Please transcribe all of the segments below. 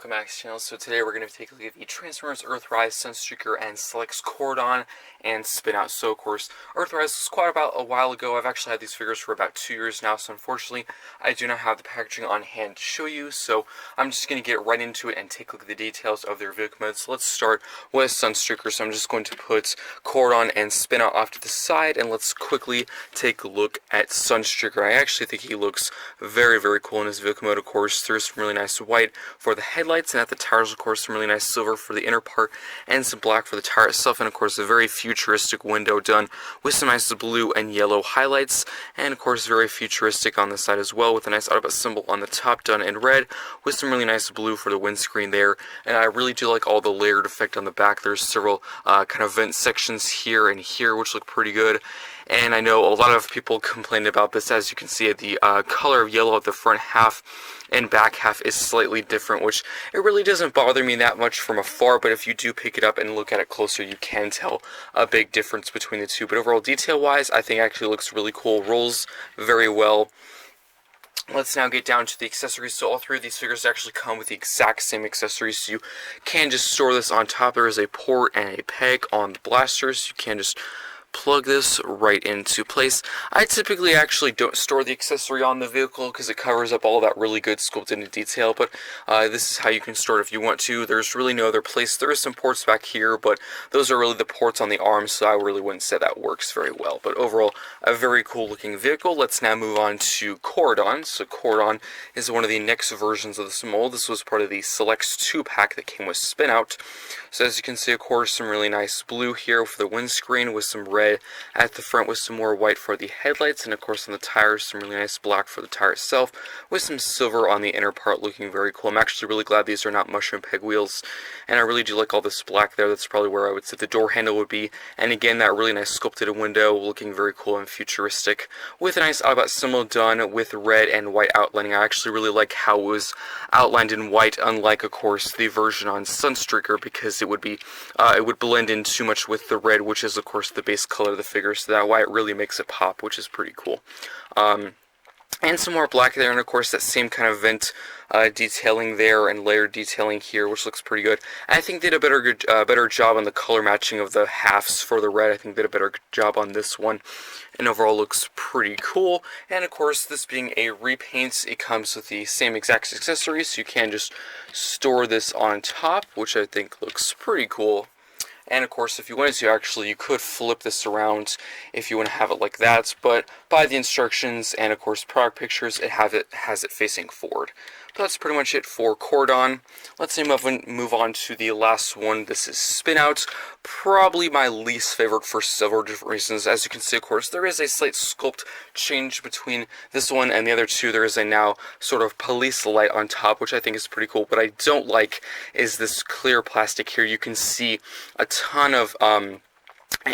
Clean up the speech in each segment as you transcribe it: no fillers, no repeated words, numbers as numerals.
welcome back to the channel. So today we're going to take a look at the Transformers Earthrise, Sunstreaker, and Selects Cordon and Spinout. So of course, Earthrise was quite about a while ago. I've actually had these figures for about 2 years now, so unfortunately I do not have the packaging on hand to show you, so I'm just going to get right into it and take a look at the details of their vehicle modes. So let's start with Sunstreaker. So I'm just going to put Cordon and Spinout off to the side, and let's quickly take a look at Sunstreaker. I actually think he looks very, very cool in his vehicle mode. Of course, there's some really nice white for the headlights, and at the tires, of course, some really nice silver for the inner part, and some black for the tire itself, and of course a very futuristic window done with some nice blue and yellow highlights, and of course very futuristic on the side as well, with a nice Autobot symbol on the top done in red, with some really nice blue for the windscreen there. And I really do like all the layered effect on the back. There's several kind of vent sections here and here, which look pretty good. And I know a lot of people complained about this. As you can see, the color of yellow at the front half and back half is slightly different, which it really doesn't bother me that much from afar, but if you do pick it up and look at it closer, you can tell a big difference between the two. But overall, detail-wise, I think it actually looks really cool, rolls very well. Let's now get down to the accessories. So all three of these figures actually come with the exact same accessories, so you can just store this on top. There is a port and a peg on the blasters. You can just plug this right into place. I typically actually don't store the accessory on the vehicle because it covers up all that really good sculpted in detail, but this is how you can store it if you want to. There's really no other place. There is some ports back here, but those are really the ports on the arms, so I really wouldn't say that works very well. But overall, a very cool looking vehicle. Let's now move on to Cordon. So Cordon is one of the next versions of this mold. This was part of the Selects 2-pack that came with Spinout. So as you can see, of course, some really nice blue here for the windscreen with some red at the front, with some more white for the headlights, and of course on the tires some really nice black for the tire itself, with some silver on the inner part, looking very cool. I'm actually really glad these are not mushroom peg wheels, and I really do like all this black there. That's probably where I would say the door handle would be, and again that really nice sculpted window, looking very cool and futuristic, with a nice Autobot symbol done with red and white outlining. I actually really like how it was outlined in white, unlike of course the version on Sunstreaker, because it would be it would blend in too much with the red, which is of course the base color of the figure, so that why it really makes it pop, which is pretty cool. And some more black there, and of course that same kind of vent detailing there and layered detailing here, which looks pretty good. And I think they did a better job on the color matching of the halves for the red. I think they did a better job on this one, and overall looks pretty cool. And of course, this being a repaint, it comes with the same exact accessories, so you can just store this on top, which I think looks pretty cool. And of course, if you wanted to, actually, you could flip this around if you want to have it like that, but by the instructions and of course product pictures, it has it facing forward. But that's pretty much it for Cordon. Let's move on to the last one. This is Spinout. Probably my least favorite for several different reasons. As you can see, of course, there is a slight sculpt change between this one and the other two. There is a now sort of police light on top, which I think is pretty cool. What I don't like is this clear plastic here. You can see a ton of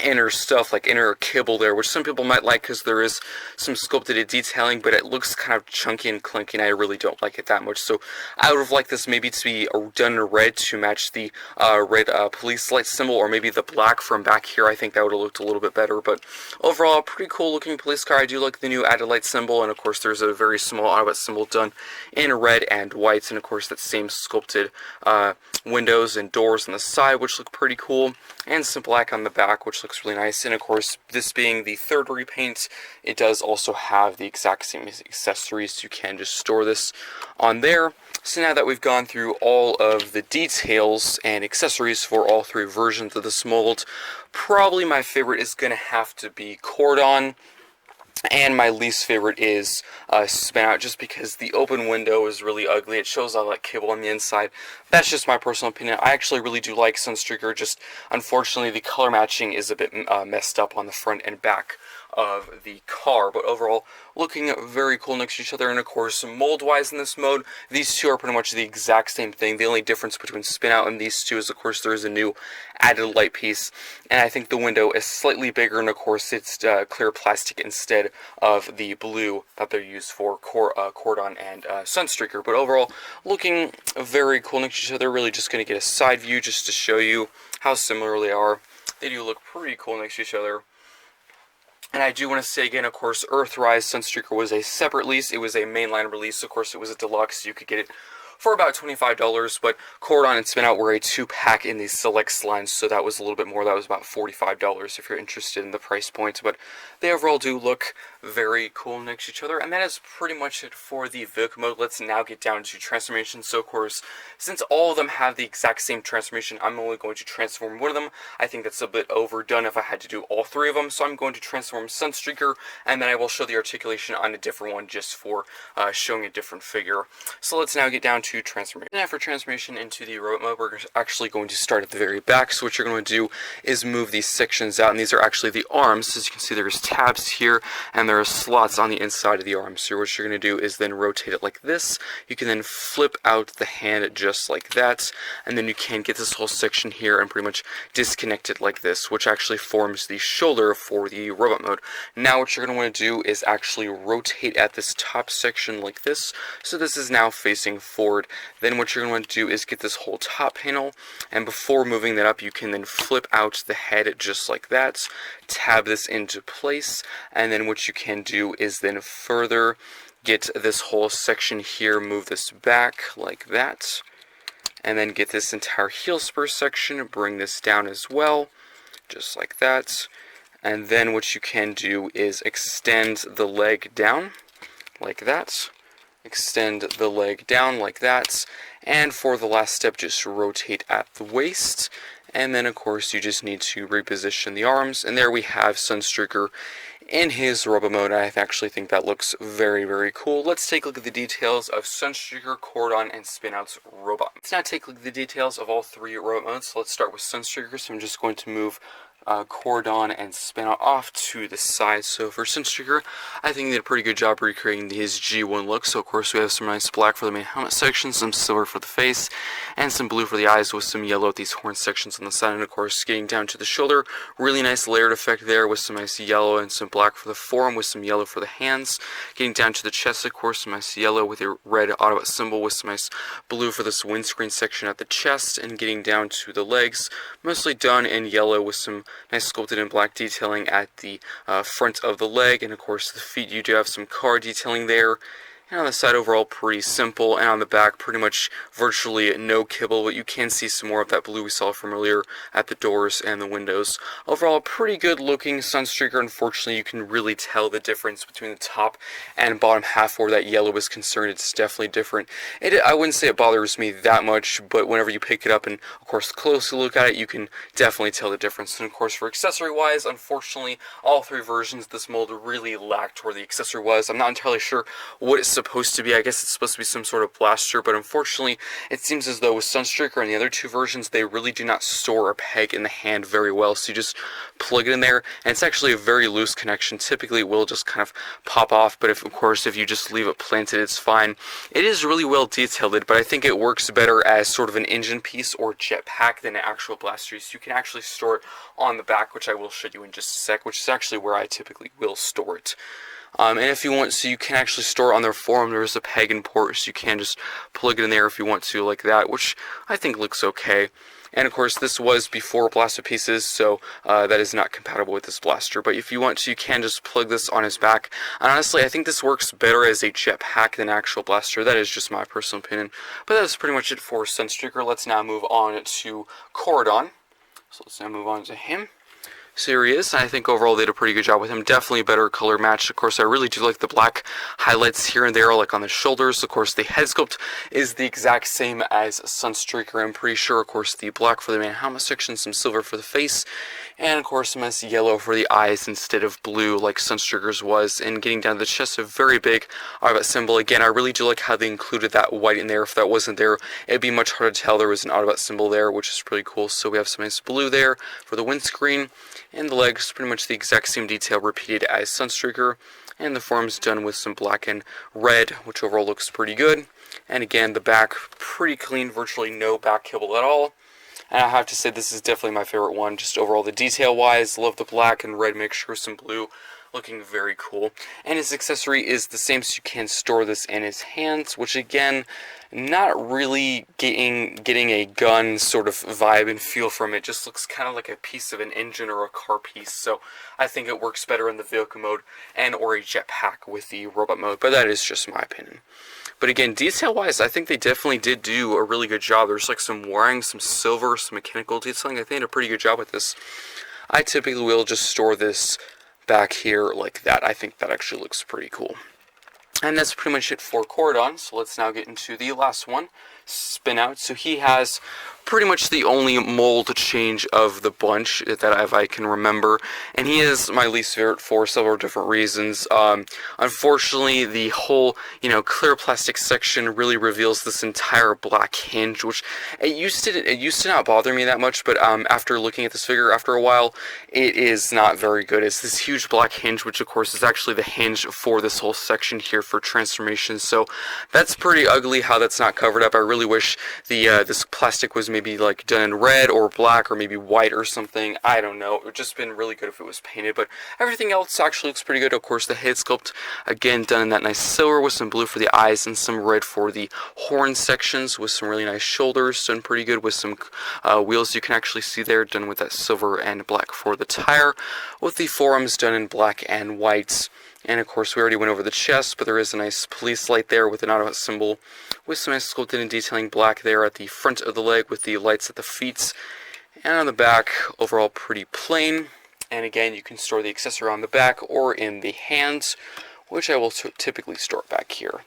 inner stuff, like inner kibble there, which some people might like because there is some sculpted detailing, but it looks kind of chunky and clunky, and I really don't like it that much. So I would have liked this maybe to be done in red to match the red police light symbol, or maybe the black from back here. I think that would have looked a little bit better, but overall, pretty cool looking police car. I do like the new added light symbol, and of course there's a very small Autobot symbol done in red and white, and of course that same sculpted windows and doors on the side, which look pretty cool, and some black on the back, which looks really nice. And of course, this being the third repaint, it does also have the exact same accessories, so you can just store this on there. So now that we've gone through all of the details and accessories for all three versions of this mold, probably my favorite is going to have to be Cordon. And my least favorite is Spinout, just because the open window is really ugly. It shows all that kibble on the inside. That's just my personal opinion. I actually really do like Sunstreaker, just unfortunately the color matching is a bit messed up on the front and back of the car, but overall looking very cool next to each other. And of course, mold wise in this mode, these two are pretty much the exact same thing. The only difference between Spinout and these two is of course there is a new added light piece, and I think the window is slightly bigger, and of course it's clear plastic instead of the blue that they're used for Cordon and Sunstreaker. But overall, looking very cool next to each other. Really just going to get a side view just to show you how similar they are. They do look pretty cool next to each other. And I do want to say again, of course, Earthrise Sunstreaker was a separate release. It was a mainline release. Of course, it was a deluxe. You could get it for about $25, but Cordon and Spin Out were a 2-pack in the Select line, so that was a little bit more. That was about $45 if you're interested in the price point, but they overall do look very cool next to each other, and that is pretty much it for the vehicle mode. Let's now get down to transformation. So of course, since all of them have the exact same transformation, I'm only going to transform one of them. I think that's a bit overdone if I had to do all 3 of them, so I'm going to transform Sunstreaker, and then I will show the articulation on a different one just for showing a different figure. So let's now get down to transformation. Now for transformation into the robot mode, we're actually going to start at the very back. So what you're going to do is move these sections out, and these are actually the arms. As you can see, there's tabs here, and there are slots on the inside of the arms. So what you're going to do is then rotate it like this. You can then flip out the hand just like that, and then you can get this whole section here and pretty much disconnect it like this, which actually forms the shoulder for the robot mode. Now what you're going to want to do is actually rotate at this top section like this, so this is now facing forward. Then what you're going to want to do is get this whole top panel, and before moving that up, you can then flip out the head just like that, tab this into place, and then what you can do is then further get this whole section here, move this back like that, and then get this entire heel spur section, bring this down as well, just like that. And then what you can do is extend the leg down like that, extend the leg down like that, and for the last step, just rotate at the waist. And then of course you just need to reposition the arms, and there we have Sunstreaker in his robot mode. I actually think that looks very, very cool. Let's take a look at the details of Sunstreaker, Cordon, and Spin Out's robot. Let's now take a look at the details of all 3 robot modes. So let's start with Sunstreaker. So I'm just going to move Cordon and Spin Out off to the side. So for Sunstreaker, I think they did a pretty good job recreating his G1 look. So of course we have some nice black for the main helmet section, some silver for the face, and some blue for the eyes with some yellow at these horn sections on the side. And of course getting down to the shoulder, really nice layered effect there with some nice yellow and some black for the forearm with some yellow for the hands. Getting down to the chest, of course, some nice yellow with a red Autobot symbol with some nice blue for this windscreen section at the chest. And getting down to the legs, mostly done in yellow with some nice sculpted in black detailing at the front of the leg. And of course the feet, you do have some car detailing there. And on the side, overall, pretty simple. And on the back, pretty much virtually no kibble, but you can see some more of that blue we saw from earlier at the doors and the windows. Overall, pretty good looking Sunstreaker. Unfortunately, you can really tell the difference between the top and bottom half where that yellow is concerned. It's definitely different. I wouldn't say it bothers me that much, but whenever you pick it up and, of course, closely look at it, you can definitely tell the difference. And, of course, for accessory-wise, unfortunately, all 3 versions of this mold really lacked where the accessory was. I'm not entirely sure what it's supposed to be. I guess it's supposed to be some sort of blaster, but unfortunately it seems as though with Sunstreaker and the other 2 versions, they really do not store or peg in the hand very well. So you just plug it in there, and it's actually a very loose connection. Typically it will just kind of pop off, but of course if you just leave it planted, it's fine. It is really well detailed, but I think it works better as sort of an engine piece or jetpack than an actual blaster. So you can actually store it on the back, which I will show you in just a sec, which is actually where I typically will store it. And if you want, so you can actually store it on their forearm. There's a peg and port, so you can just plug it in there if you want to, like that, which I think looks okay. And of course, this was before blaster pieces, so that is not compatible with this blaster. But if you want to, you can just plug this on his back. And honestly, I think this works better as a jetpack than actual blaster. That is just my personal opinion. But that's pretty much it for Sunstreaker. Let's now move on to Cordon. So let's now move on to him. So here he is. I think overall they did a pretty good job with him. Definitely a better color match. Of course, I really do like the black highlights here and there, like on the shoulders. Of course, the head sculpt is the exact same as Sunstreaker. I'm pretty sure, of course, the black for the main helmet section, some silver for the face, and of course some nice yellow for the eyes instead of blue like Sunstreaker's was. And getting down to the chest, a very big Autobot symbol. Again, I really do like how they included that white in there. If that wasn't there, it'd be much harder to tell there was an Autobot symbol there, which is pretty cool. So we have some nice blue there for the windscreen. And the legs, pretty much the exact same detail repeated as Sunstreaker. And the forearm's done with some black and red, which overall looks pretty good. And again, the back, pretty clean, virtually no back kibble at all. And I have to say, this is definitely my favorite one, just overall the detail-wise. Love the black and red mixture with some blue. Looking very cool. And his accessory is the same, so you can store this in his hands, which again, not really getting a gun sort of vibe and feel from it. Just looks kind of like a piece of an engine or a car piece. So I think it works better in the vehicle mode and or a jetpack with the robot mode, but that is just my opinion. But again, detail-wise, I think they definitely did do a really good job. There's like some wiring, some silver, some mechanical detailing. I think they did a pretty good job with this. I typically will just store this back here like that. I think that actually looks pretty cool. And that's pretty much it for Cordon. So let's now get into the last one, Spin Out. So he has pretty much the only mold change of the bunch that I can remember, and he is my least favorite for several different reasons. Unfortunately, the whole clear plastic section really reveals this entire black hinge, which it used to not bother me that much, but after looking at this figure after a while, it is not very good. It's this huge black hinge, which of course is actually the hinge for this whole section here for transformation. So that's pretty ugly how that's not covered up. I really wish the this plastic was maybe like done in red or black or maybe white or something. I don't know. It would just been really good if it was painted, but everything else actually looks pretty good. Of course, the head sculpt, again, done in that nice silver with some blue for the eyes and some red for the horn sections, with some really nice shoulders, done pretty good with some wheels you can actually see there, done with that silver and black for the tire, with the forearms done in black and white. And of course, we already went over the chest, but there is a nice police light there with an Autobot symbol, with some nice sculpted and detailing black there at the front of the leg, with the lights at the feet. And on the back, overall pretty plain. And again, you can store the accessory on the back or in the hands, which I will typically store back here.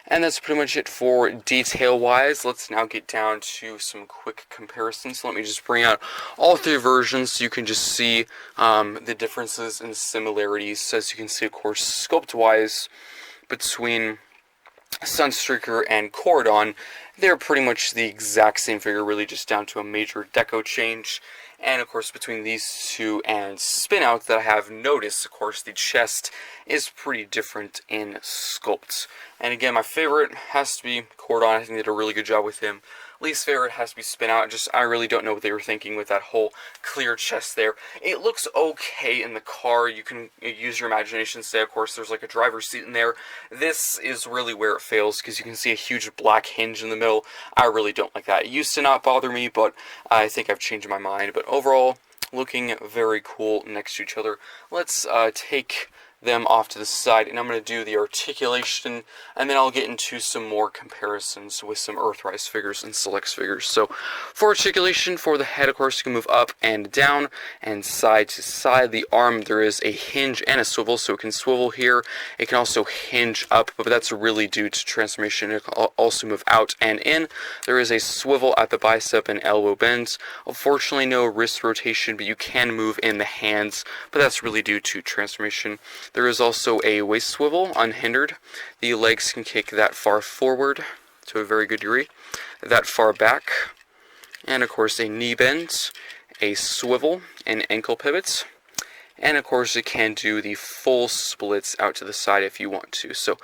And that's pretty much it for detail-wise. Let's now get down to some quick comparisons. So let me just bring out all three versions so you can just see the differences and similarities. So as you can see, of course, sculpt-wise, between Sunstreaker and Cordon, they're pretty much the exact same figure, really just down to a major deco change. And of course, between these two and Spin Out that I have noticed, of course, the chest is pretty different in sculpt. And again, my favorite has to be Cordon. I think they did a really good job with him. Least favorite has to be Spin Out. I really don't know what they were thinking with that whole clear chest there. It looks okay in the car. You can use your imagination to say, of course, there's like a driver's seat in there. This is really where it fails, because you can see a huge black hinge in the middle. I really don't like that. It used to not bother me, but I think I've changed my mind. But overall, looking very cool next to each other. Let's take them off to the side, and I'm going to do the articulation, and then I'll get into some more comparisons with some Earthrise figures and Selects figures. So for articulation, for the head, of course, you can move up and down and side to side. The arm, there is a hinge and a swivel, so it can swivel here. It can also hinge up, but that's really due to transformation. It can also move out and in. There is a swivel at the bicep and elbow bends. Unfortunately, no wrist rotation, but you can move in the hands, but that's really due to transformation. There is also a waist swivel, unhindered. The legs can kick that far forward to a very good degree, that far back, and of course a knee bend, a swivel, and ankle pivots. And of course it can do the full splits out to the side if you want to. So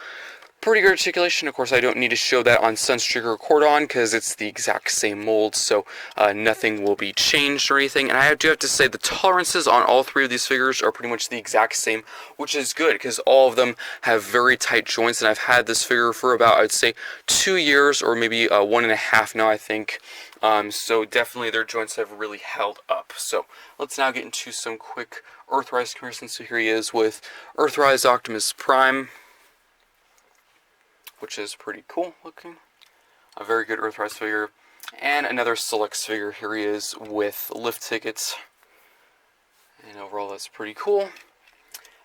pretty good articulation. Of course, I don't need to show that on Sunstreaker or Cordon because it's the exact same mold, so nothing will be changed or anything. And I do have to say the tolerances on all three of these figures are pretty much the exact same, which is good because all of them have very tight joints, and I've had this figure for about, I would say, 2 years or maybe 1.5 now, I think. So definitely their joints have really held up. So let's now get into some quick Earthrise comparisons. So here he is with Earthrise Optimus Prime, which is pretty cool looking. A very good Earthrise figure. And another Selects figure. Here he is with lift tickets. And overall that's pretty cool.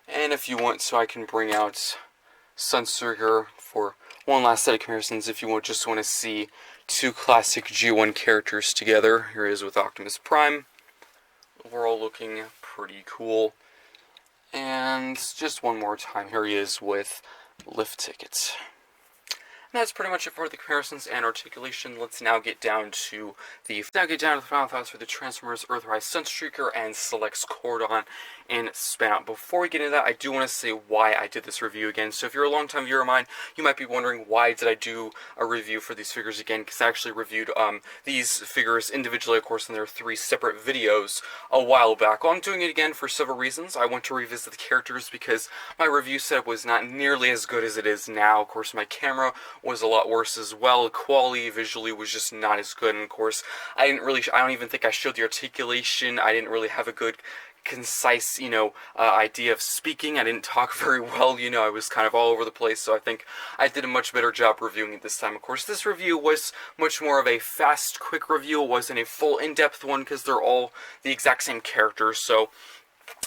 And if you want, so I can bring out Sunstreaker for one last set of comparisons if you just want to see two classic G1 characters together. Here he is with Optimus Prime. Overall looking pretty cool. And just one more time, here he is with lift tickets. And that's pretty much it for the comparisons and articulation. Let's now get down to the final thoughts for the Transformers Earthrise Sunstreaker and Selects Cordon and Spin Out. Before we get into that, I do want to say why I did this review again. So if you're a long-time viewer of mine, you might be wondering why did I do a review for these figures again, because I actually reviewed these figures individually, of course, in their 3 separate videos a while back. Well, I'm doing it again for several reasons. I want to revisit the characters because my review setup was not nearly as good as it is now. Of course, my camera was a lot worse as well. Quality visually was just not as good, and of course, I don't even think I showed the articulation. I didn't really have a good concise, idea of speaking. I didn't talk very well, I was kind of all over the place, so I think I did a much better job reviewing it this time. Of course, this review was much more of a fast, quick review. It wasn't a full, in-depth one, because they're all the exact same characters, so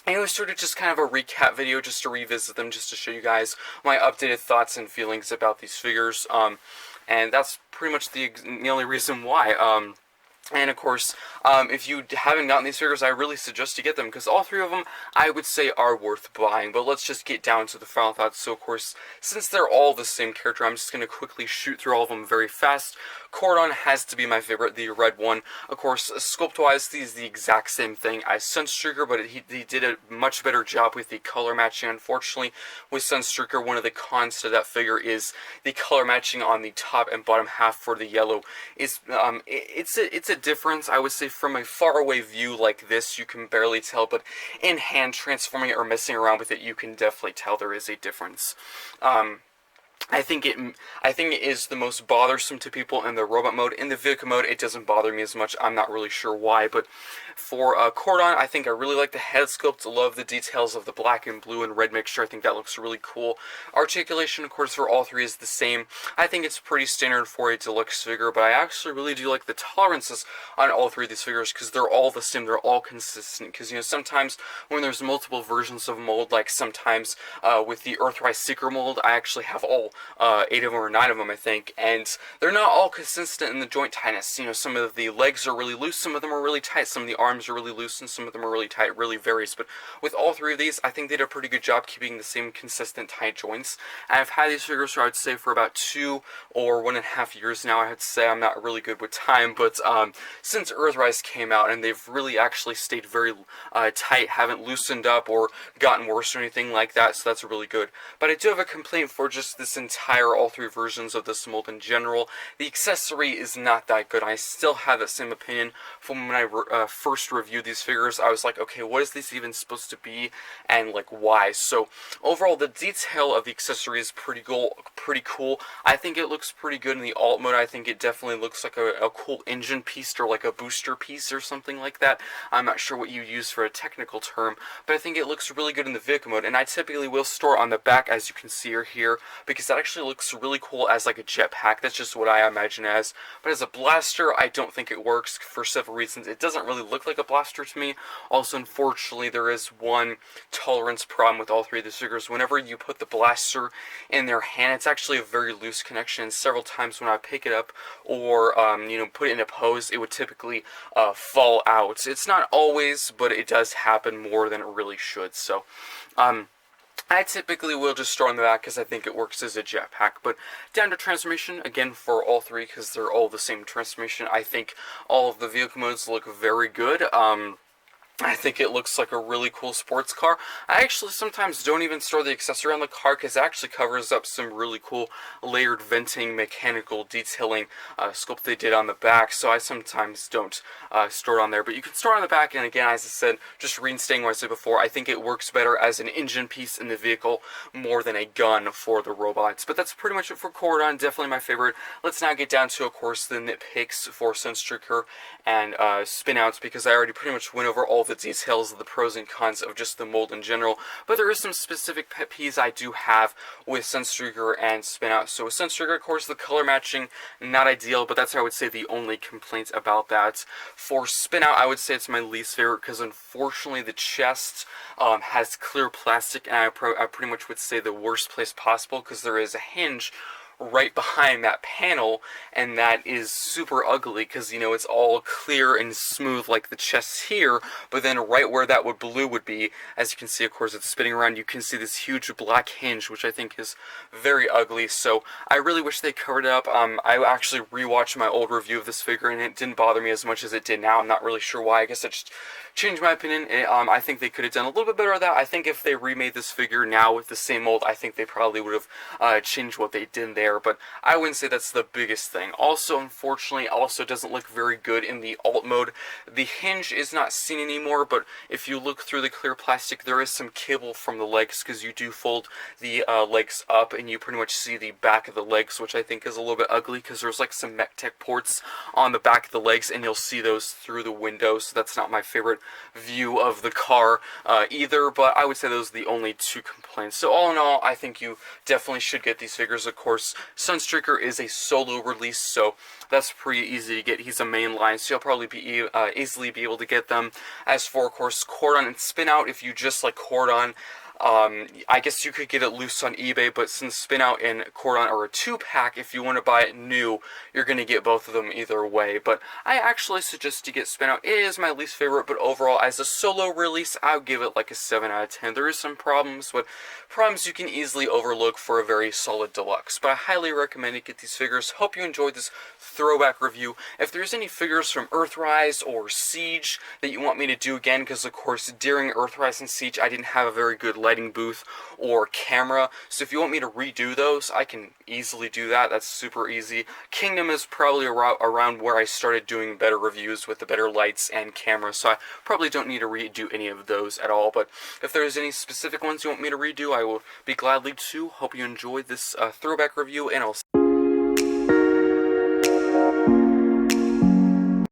it was sort of just kind of a recap video, just to revisit them, just to show you guys my updated thoughts and feelings about these figures, and that's pretty much the only reason why. And of course, if you haven't gotten these figures, I really suggest you get them, because all three of them, I would say, are worth buying. But let's just get down to the final thoughts. So of course, since they're all the same character, I'm just going to quickly shoot through all of them very fast. Cordon has to be my favorite, the red one. Of course, sculpt-wise, he's the exact same thing as Sunstreaker, but he did a much better job with the color matching. Unfortunately, with Sunstreaker, one of the cons to that figure is the color matching on the top and bottom half for the yellow is, it's a difference. I would say from a far away view like this, you can barely tell, but in hand transforming it or messing around with it, you can definitely tell there is a difference. I think it is the most bothersome to people in the robot mode. In the vehicle mode, it doesn't bother me as much. I'm not really sure why, but for Cordon, I think I really like the head sculpt. Love the details of the black and blue and red mixture. I think that looks really cool. Articulation, of course, for all three is the same. I think it's pretty standard for a deluxe figure, but I actually really do like the tolerances on all three of these figures, because they're all the same. They're all consistent, because, sometimes when there's multiple versions of mold, like sometimes with the Earthrise Seeker mold, I actually have all 8 of them or 9 of them, I think, and they're not all consistent in the joint tightness. Some of the legs are really loose, some of them are really tight, some of the arms are really loose, and some of them are really tight. It really varies, but with all three of these, I think they did a pretty good job keeping the same consistent tight joints. And I've had these figures for, I would say, for about 2 or 1.5 years now. I have to say I'm not really good with time, but since Earthrise came out, and they've really actually stayed very tight, haven't loosened up or gotten worse or anything like that, so that's really good. But I do have a complaint for just this entire all three versions of this mold in general. The accessory is not that good. I still have that same opinion from when I first reviewed these figures. I was like, okay, what is this even supposed to be, and like why? So overall, the detail of the accessory is pretty cool. I think it looks pretty good in the alt mode. I think it definitely looks like a cool engine piece or like a booster piece or something like that. I'm not sure what you use for a technical term, but I think it looks really good in the vehicle mode, and I typically will store on the back, as you can see or here, because that actually looks really cool as like a jetpack. That's just what I imagine as. But as a blaster, I don't think it works for several reasons. It doesn't really look like a blaster to me. Also, unfortunately, there is one tolerance problem with all three of these figures. Whenever you put the blaster in their hand, it's actually a very loose connection. Several times when I pick it up or put it in a pose, it would typically fall out. It's not always, but it does happen more than it really should. So I typically will just store on the back because I think it works as a jetpack. But down to transformation, again, for all three, because they're all the same transformation, I think all of the vehicle modes look very good. I think it looks like a really cool sports car. I actually sometimes don't even store the accessory on the car because it actually covers up some really cool layered venting mechanical detailing sculpt they did on the back, so I sometimes don't store it on there. But you can store it on the back, and again, as I said, just reinstating what I said before, I think it works better as an engine piece in the vehicle more than a gun for the robots. But that's pretty much it for Cordon, definitely my favorite. Let's now get down to, of course, the nitpicks for Sunstreaker and spinouts, because I already pretty much went over all the details of the pros and cons of just the mold in general, but there is some specific pet peeves I do have with Sunstreaker and Spinout. So with Sunstreaker, of course, the color matching, not ideal, but that's, I would say, the only complaint about that. For Spinout, I would say it's my least favorite, because unfortunately the chest has clear plastic, and I pretty much would say the worst place possible, because there is a hinge right behind that panel, and that is super ugly because, it's all clear and smooth like the chest here, but then right where that blue would be, as you can see, of course, it's spinning around, you can see this huge black hinge, which I think is very ugly, so I really wish they covered it up. I actually rewatched my old review of this figure, and it didn't bother me as much as it did now. I'm not really sure why. I guess I just changed my opinion. I think they could have done a little bit better of that. I think if they remade this figure now with the same mold, I think they probably would have changed what they did there. there, but I wouldn't say that's the biggest thing. Also, unfortunately, also doesn't look very good in the alt mode. The hinge is not seen anymore, but if you look through the clear plastic, there is some cable from the legs, because you do fold the legs up, and you pretty much see the back of the legs, which I think is a little bit ugly, because there's like some MechTech ports on the back of the legs, and you'll see those through the window, so that's not my favorite view of the car either, but I would say those are the only two complaints. So all in all, I think you definitely should get these figures. Of course, Sunstreaker is a solo release, so that's pretty easy to get. He's a main line, so you'll probably be easily be able to get them. As for, of course, Cordon and Spinout, if you just like Cordon, I guess you could get it loose on eBay, but since Spinout and Cordon are a 2-pack, if you want to buy it new, you're going to get both of them either way. But I actually suggest you get Spinout. It is my least favorite, but overall, as a solo release, I'll give it like a 7 out of 10. There is some problems, but problems you can easily overlook for a very solid deluxe. But I highly recommend you get these figures. Hope you enjoyed this throwback review. If there's any figures from Earthrise or Siege that you want me to do again, because of course, during Earthrise and Siege, I didn't have a very good lighting booth or camera, so if you want me to redo those, I can easily do that. That's super easy. Kingdom is probably around where I started doing better reviews with the better lights and camera, so I probably don't need to redo any of those at all. But if there's any specific ones you want me to redo, I will be gladly to. Hope you enjoyed this throwback review, and I'll